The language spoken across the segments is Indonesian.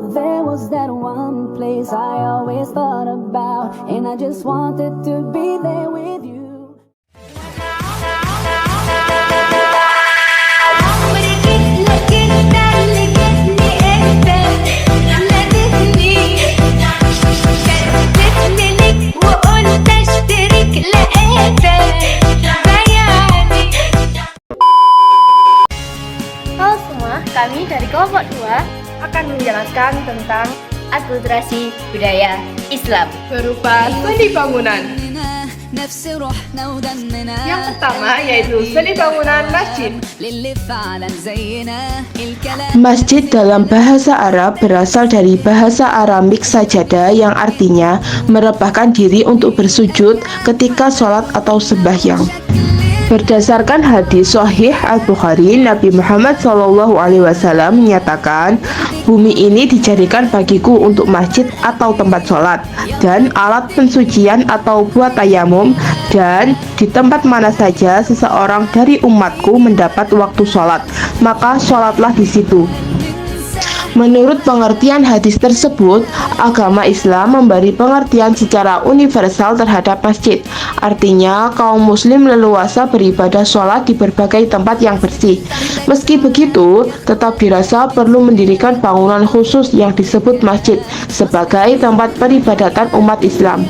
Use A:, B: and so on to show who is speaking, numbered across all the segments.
A: There was that one place I always thought about, and I just wanted to be there with you.
B: Halo semua, kami dari kelompok 2 akan menjelaskan tentang akulturasi budaya Islam
C: berupa seni bangunan. Yang pertama yaitu seni bangunan masjid.
D: Masjid dalam bahasa Arab berasal dari bahasa Aramik sajadah yang artinya merebahkan diri untuk bersujud ketika sholat atau sembahyang. Berdasarkan hadis Sahih Al-Bukhari, Nabi Muhammad SAW menyatakan, bumi ini dijadikan bagiku untuk masjid atau tempat sholat dan alat pensucian atau buat tayamum, dan di tempat mana saja seseorang dari umatku mendapat waktu sholat, maka sholatlah di situ. Menurut pengertian hadis tersebut, agama Islam memberi pengertian secara universal terhadap masjid. Artinya, kaum muslim leluasa beribadah sholat di berbagai tempat yang bersih. Meski begitu, tetap dirasa perlu mendirikan bangunan khusus yang disebut masjid sebagai tempat peribadatan umat Islam.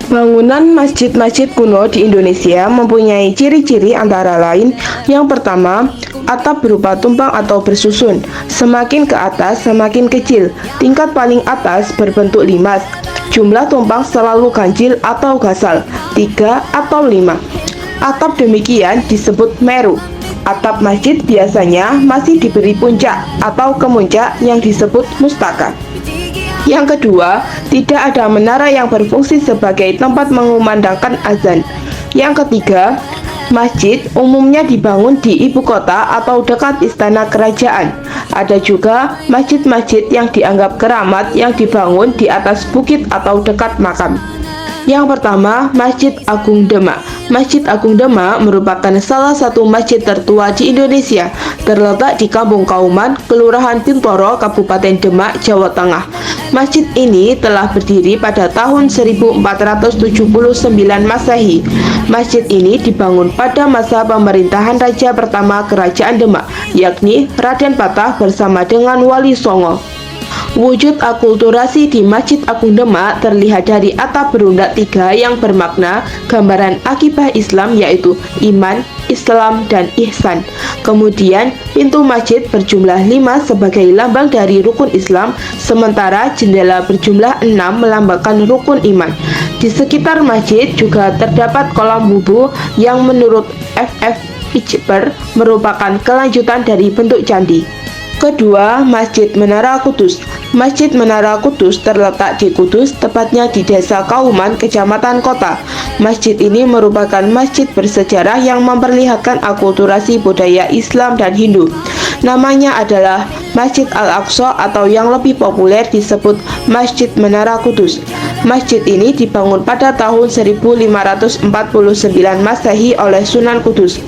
D: Bangunan masjid-masjid kuno di Indonesia mempunyai ciri-ciri antara lain. Yang pertama, atap berupa tumpang atau bersusun. Semakin ke atas, semakin kecil. Tingkat paling atas berbentuk limas. Jumlah tumpang selalu ganjil atau gasal, 3 atau 5. Atap demikian disebut meru. Atap masjid biasanya masih diberi puncak atau kemuncak yang disebut mustaka. Yang kedua, tidak ada menara yang berfungsi sebagai tempat mengumandangkan azan. Yang ketiga, masjid umumnya dibangun di ibu kota atau dekat istana kerajaan. Ada juga masjid-masjid yang dianggap keramat yang dibangun di atas bukit atau dekat makam. Yang pertama, Masjid Agung Demak. Masjid Agung Demak merupakan salah satu masjid tertua di Indonesia, terletak di Kampung Kauman, Kelurahan Bintoro, Kabupaten Demak, Jawa Tengah. Masjid ini telah berdiri pada tahun 1479 Masehi. Masjid ini dibangun pada masa pemerintahan Raja pertama Kerajaan Demak, yakni Raden Patah bersama dengan Wali Songo. Wujud akulturasi di Masjid Agung Demak terlihat dari atap berundak 3 yang bermakna gambaran akibah Islam, yaitu iman, Islam, dan ihsan. Kemudian pintu masjid berjumlah 5 sebagai lambang dari rukun Islam, sementara jendela berjumlah 6 melambangkan rukun iman. Di sekitar masjid juga terdapat kolam wudhu yang menurut F.F. Pittsburgh merupakan kelanjutan dari bentuk candi. Kedua, Masjid Menara Kudus. Masjid Menara Kudus terletak di Kudus, tepatnya di Desa Kauman, Kecamatan Kota. Masjid ini merupakan masjid bersejarah yang memperlihatkan akulturasi budaya Islam dan Hindu. Namanya adalah Masjid Al-Aqsa atau yang lebih populer disebut Masjid Menara Kudus. Masjid ini dibangun pada tahun 1549 Masehi oleh Sunan Kudus.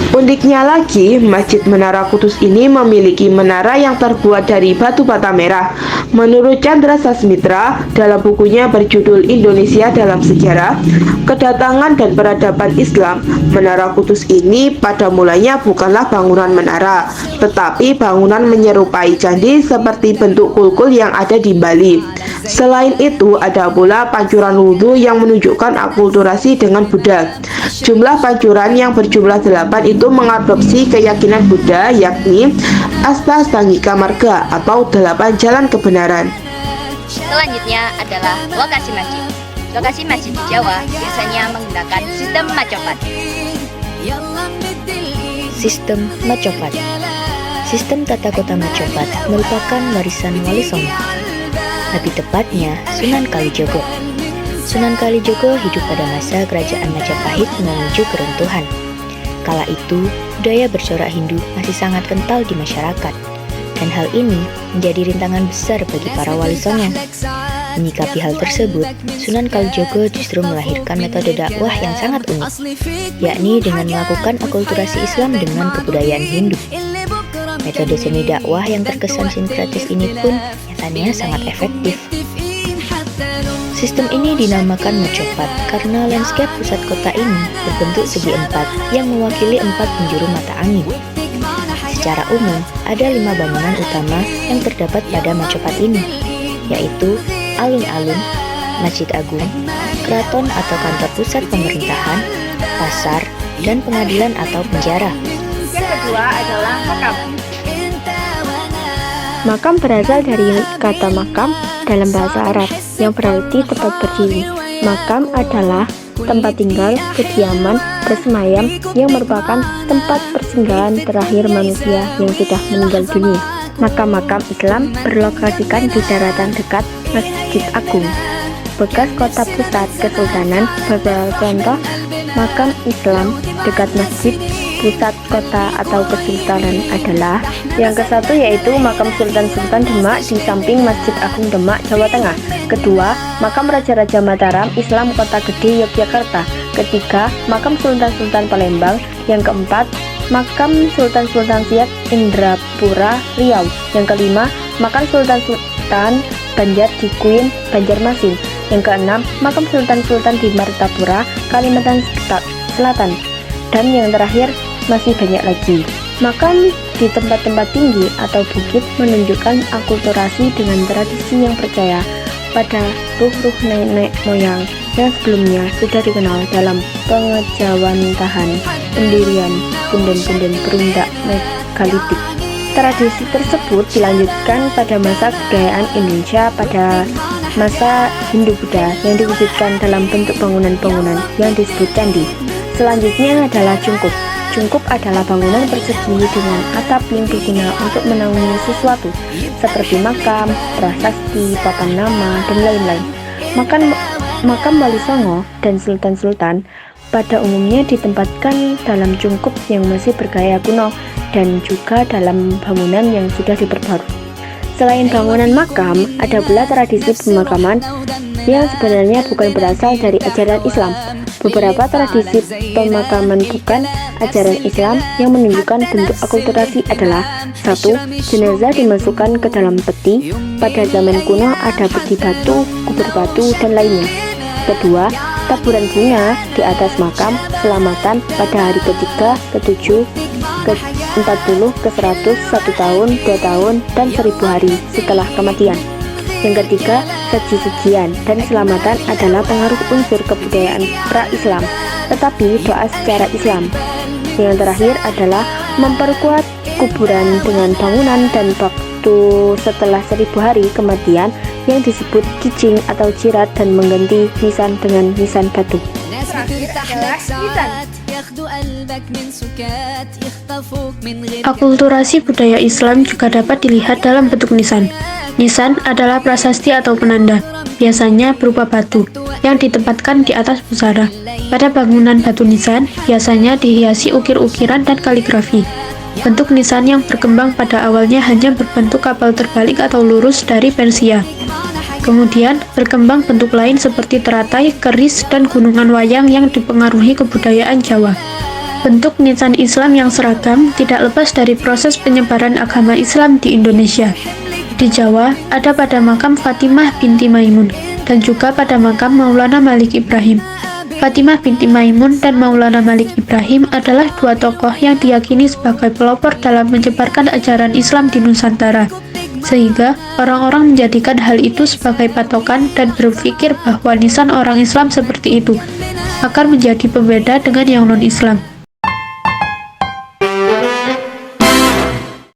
D: Uniknya lagi, Masjid Menara Kudus ini memiliki menara yang terbuat dari batu bata merah. Menurut Chandra Sasmitra, dalam bukunya berjudul Indonesia dalam Sejarah, Kedatangan dan Peradaban Islam, Menara Kudus ini pada mulanya bukanlah bangunan menara, tetapi bangunan menyerupai candi seperti bentuk kulkul yang ada di Bali. Selain itu, ada pula pancuran wudhu yang menunjukkan akulturasi dengan Buddha. Jumlah pancuran yang berjumlah 8 itu mengadopsi keyakinan Buddha, yakni Astastangika Marga atau 8 jalan kebenaran.
B: Selanjutnya adalah lokasi masjid. Lokasi masjid di Jawa biasanya menggunakan sistem macopat.
E: Sistem macopat. Sistem tata kota macopat merupakan warisan Wali Songo, lebih tepatnya Sunan Kalijogo. Sunan Kalijogo hidup pada masa kerajaan Majapahit menuju keruntuhan. Kala itu, budaya bercorak Hindu masih sangat kental di masyarakat, dan hal ini menjadi rintangan besar bagi para wali songo. Menyikapi hal tersebut, Sunan Kalijogo justru melahirkan metode dakwah yang sangat unik, yakni dengan melakukan akulturasi Islam dengan kebudayaan Hindu. Metode seni dakwah yang terkesan sinkretis ini pun nyatanya sangat efektif. Sistem ini dinamakan Mocopat karena landscape pusat kota ini berbentuk segi empat yang mewakili 4 penjuru mata angin. Secara umum, ada 5 bangunan utama yang terdapat pada Mocopat ini, yaitu alun-alun, masjid agung, keraton atau kantor pusat pemerintahan, pasar, dan pengadilan atau penjara.
C: Yang kedua adalah makam.
F: Makam berasal dari kata makam dalam bahasa Arab yang berarti tempat berdiri. Makam adalah tempat tinggal, kediaman, bersemayam yang merupakan tempat persinggahan terakhir manusia yang sudah meninggal dunia. Makam-makam Islam berlokasikan di daratan dekat Masjid Agung, bekas kota pusat Kesultanan. Beberapa contoh makam Islam dekat masjid pusat kota atau kesultanan adalah yang ke-1 yaitu makam Sultan-Sultan Demak di samping Masjid Agung Demak, Jawa Tengah. Kedua, makam Raja-Raja Mataram Islam Kota Gede, Yogyakarta. Ketiga, makam Sultan-Sultan Palembang. Yang keempat, makam Sultan-Sultan Siak Indrapura, Riau. Yang kelima, makam Sultan-Sultan Banjar di Kuin, Banjarmasin. Yang keenam, makam Sultan-Sultan di Martapura, Kalimantan Selatan. Dan yang terakhir, masih banyak lagi. Makam di tempat-tempat tinggi atau bukit menunjukkan akulturasi dengan tradisi yang percaya pada ruh-ruh nenek moyang yang sebelumnya sudah dikenal dalam pengejawantahan pendirian punden-punden perundak megalitik. Tradisi tersebut dilanjutkan pada masa kebudayaan Indonesia pada masa Hindu-Buddha yang diwujudkan dalam bentuk bangunan-bangunan yang disebut candi. Selanjutnya adalah cungkup. Cungkup adalah bangunan persegi dengan atap yang berguna untuk menaungi sesuatu, seperti makam, prasasti, papan nama, dan lain-lain. Makam Wali Songo dan Sultan-Sultan pada umumnya ditempatkan dalam cungkup yang masih bergaya kuno dan juga dalam bangunan yang sudah diperbarui. Selain bangunan makam, ada pula tradisi pemakaman yang sebenarnya bukan berasal dari ajaran Islam. Beberapa tradisi pemakaman bukan ajaran Islam yang menunjukkan bentuk akulturasi adalah: 1. Jenazah dimasukkan ke dalam peti. Pada zaman kuno ada peti batu, kubur batu, dan lainnya. 2. Taburan bunga di atas makam selamatan pada hari ketiga, ke-7, ke-40, ke-100, 1 tahun, 2 tahun, dan 1000 hari setelah kematian. Yang ketiga, seji-sejian dan selamatan adalah pengaruh unsur kebudayaan pra-Islam, tetapi doa secara Islam. Yang terakhir adalah memperkuat kuburan dengan bangunan dan waktu setelah 1000 hari kematian yang disebut kijing atau jirat dan mengganti nisan dengan nisan batu.
G: Akulturasi budaya Islam juga dapat dilihat dalam bentuk nisan. Nisan adalah prasasti atau penanda, biasanya berupa batu, yang ditempatkan di atas pusara. Pada bangunan batu nisan, biasanya dihiasi ukir-ukiran dan kaligrafi. Bentuk nisan yang berkembang pada awalnya hanya berbentuk kapal terbalik atau lurus dari Persia. Kemudian, berkembang bentuk lain seperti teratai, keris, dan gunungan wayang yang dipengaruhi kebudayaan Jawa. Bentuk nisan Islam yang seragam tidak lepas dari proses penyebaran agama Islam di Indonesia. Di Jawa, ada pada makam Fatimah binti Maimun, dan juga pada makam Maulana Malik Ibrahim. Fatimah binti Maimun dan Maulana Malik Ibrahim adalah dua tokoh yang diyakini sebagai pelopor dalam menyebarkan ajaran Islam di Nusantara, sehingga orang-orang menjadikan hal itu sebagai patokan dan berpikir bahwa nisan orang Islam seperti itu akan menjadi pembeda dengan yang non-Islam.